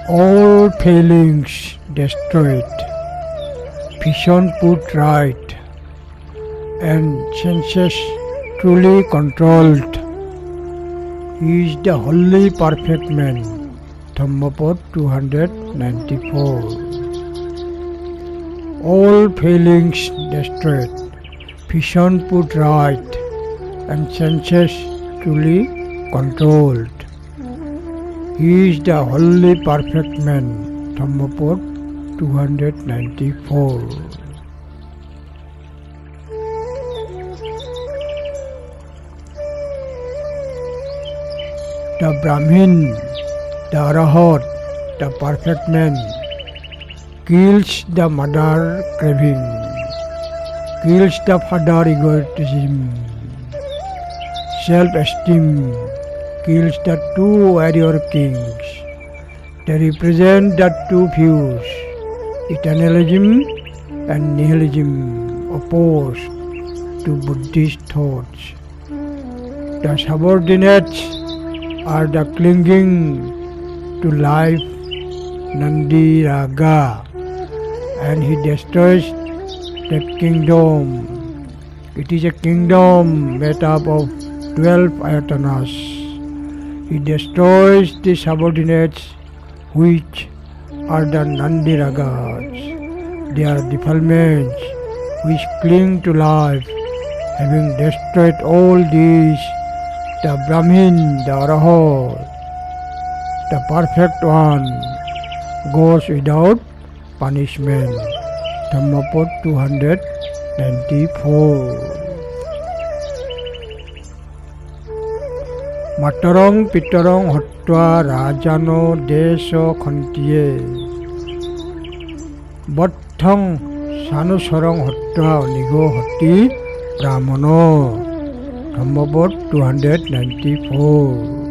All failings destroyed, vision put right, and senses truly controlled. He is the wholly perfect man. Dhammapad 294. All failings destroyed, vision put right, and senses truly controlled. He is the wholly perfect man. Dhammapad 294. The Brahmin, the Arahat, the perfect man, kills the mother craving, kills the father egotism, self-esteem, kills the two warrior kings. They represent the two views, eternalism and nihilism, opposed to Buddhist thoughts. The subordinates are the clinging to life Nandi Raga, and he destroys that kingdom. It is a kingdom made up of 12 ayatanas. He destroys the subordinates, which are the Nandi Ragas. They are defilements which cling to life. Having destroyed all these, the Brahmin, the Arahat, the perfect one, goes without punishment. Dhammapad 294. Matarang pitarang hotva rajano deso khantiye Batthang sanusarang hotva nigo hoti brahmano. Dhammapad 294.